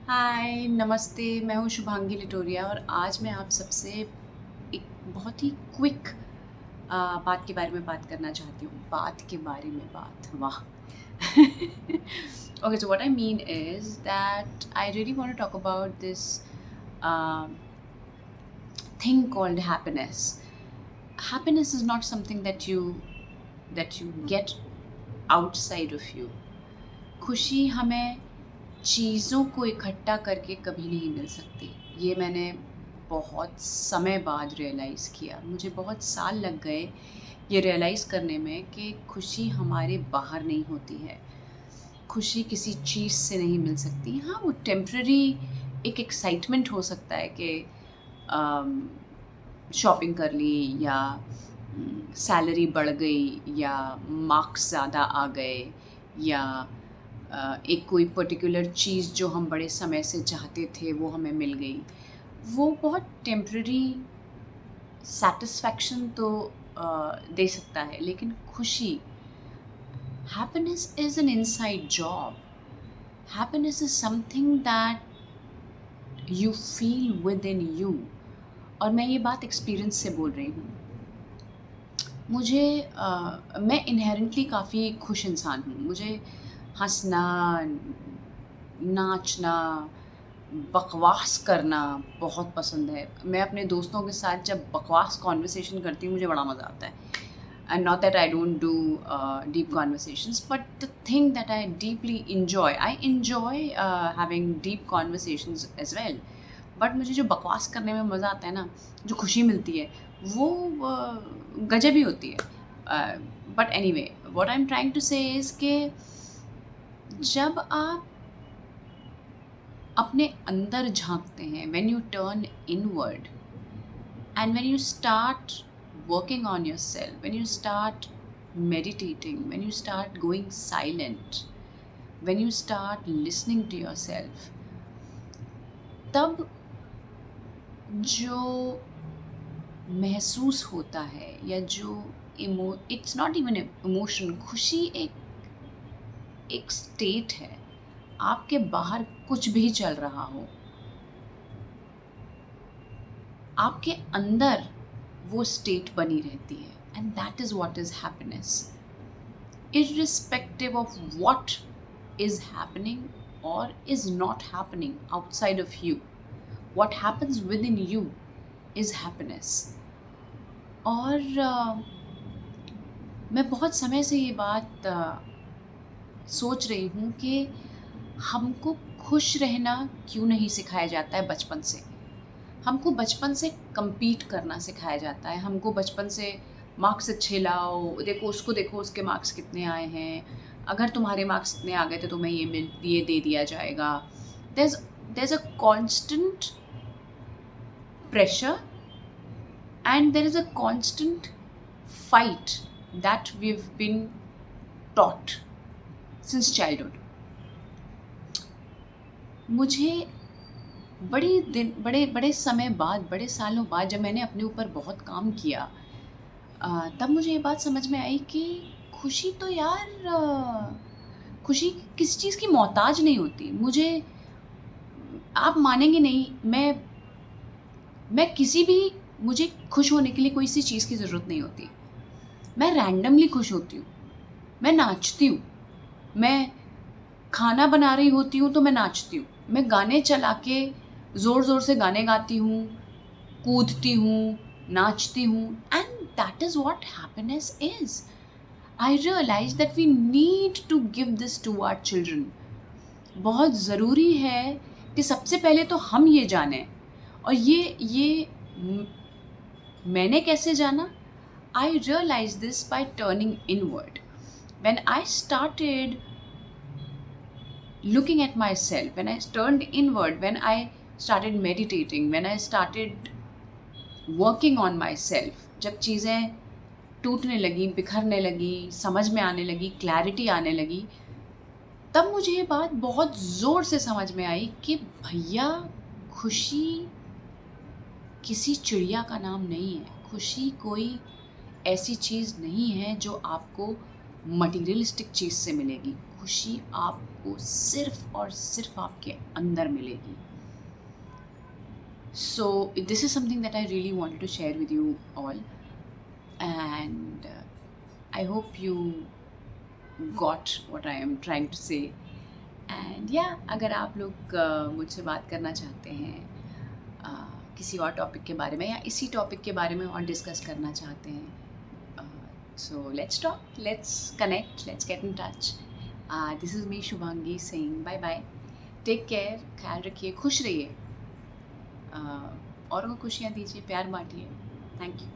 हाय नमस्ते। मैं हूँ शुभांगी लिटोरिया और आज मैं आप सबसे एक बहुत ही क्विक बात के बारे में बात करना चाहती हूँ। बात के बारे में बात, वाह। Okay, so what I mean is that I really want to talk about this thing called happiness. Happiness is not something that you get outside of you. खुशी हमें चीज़ों को इकट्ठा करके कभी नहीं मिल सकती। ये मैंने बहुत समय बाद रियलाइज़ किया। मुझे बहुत साल लग गए ये रियलाइज़ करने में कि खुशी हमारे बाहर नहीं होती है। खुशी किसी चीज़ से नहीं मिल सकती। हाँ, वो टेम्परेरी एक एक्साइटमेंट हो सकता है कि शॉपिंग कर ली या सैलरी बढ़ गई या मार्क्स ज़्यादा आ गए या एक कोई पर्टिकुलर चीज़ जो हम बड़े समय से चाहते थे वो हमें मिल गई। वो बहुत टेम्परेरी सैटिस्फैक्शन तो दे सकता है, लेकिन खुशी, happiness is an inside job. Happiness is something that you feel with in you. और मैं ये बात एक्सपीरियंस से बोल रही हूँ। मैं इन्हेरेंटली काफ़ी खुश इंसान हूँ। मुझे हँसना, नाचना, बकवास करना बहुत पसंद है। मैं अपने दोस्तों के साथ जब बकवास कॉन्वर्सेशन करती हूँ मुझे बड़ा मज़ा आता है। And not that I don't do deep conversations, but the thing that I deeply enjoy, I enjoy having deep conversations as well. But मुझे जो बकवास करने में मज़ा आता है ना, जो खुशी मिलती है, वो गजब ही होती है। But anyway, what I'm trying to say is कि जब आप अपने अंदर झांकते हैं, when you turn inward and when you start working on yourself, when you start meditating, when you start going silent, when you start listening to yourself, तब जो महसूस होता है या जो इट्स नॉट इवन इमोशन, खुशी एक स्टेट है। आपके बाहर कुछ भी चल रहा हो, आपके अंदर वो स्टेट बनी रहती है, and that is what is happiness. irrespective of what is happening or is not happening outside of you, what happens within you is happiness. और मैं बहुत समय से ये बात सोच रही हूँ कि हमको खुश रहना क्यों नहीं सिखाया जाता है बचपन से। हमको बचपन से compete करना सिखाया जाता है। हमको बचपन से मार्क्स अच्छे लाओ, देखो उसके मार्क्स कितने आए हैं, अगर तुम्हारे मार्क्स इतने आ गए थे तो मैं ये दे दिया जाएगा। there's a constant pressure and there is a constant fight that we've been taught since childhood. मुझे बड़े समय बाद, बड़े सालों बाद जब मैंने अपने ऊपर बहुत काम किया, तब मुझे ये बात समझ में आई कि खुशी तो यार, खुशी किसी चीज़ की मोहताज नहीं होती। आप मानेंगे नहीं, मुझे खुश होने के लिए कोई सी चीज़ की ज़रूरत नहीं होती। मैं रैंडमली खुश होती हूँ। मैं नाचती हूँ, मैं खाना बना रही होती हूँ तो मैं नाचती हूँ, मैं गाने चला के ज़ोर-ज़ोर से गाने गाती हूँ, कूदती हूँ, नाचती हूँ, and that is what happiness is. I realise that we need to give this to our children. बहुत ज़रूरी है कि सबसे पहले तो हम ये जानें। और ये मैंने कैसे जाना? I realize this by turning inward. When I started looking at myself, when I turned inward, when I started meditating, when I started working on myself, जब चीज़ें टूटने लगी, बिखरने लगी, समझ में आने लगी, क्लैरिटी आने लगी, तब मुझे ये बात बहुत ज़ोर से समझ में आई कि भैया, खुशी किसी चिड़िया का नाम नहीं है। खुशी कोई ऐसी चीज़ नहीं है जो आपको मटीरियलिस्टिक चीज़ से मिलेगी। खुशी आपको सिर्फ और सिर्फ आपके अंदर मिलेगी. So this is something that I really wanted to share with you all, and I hope you got what I am trying to say. And yeah, अगर आप लोग मुझसे बात करना चाहते हैं किसी और टॉपिक के बारे में या इसी टॉपिक के बारे में और डिस्कस करना चाहते हैं, so let's talk, let's connect, let's get in touch. This is me Shubhangi Singh. Bye bye, take care, ख्याल रखिए, खुश रहिए, औरों को खुशियाँ दीजिए, प्यार बांटिए. Thank you.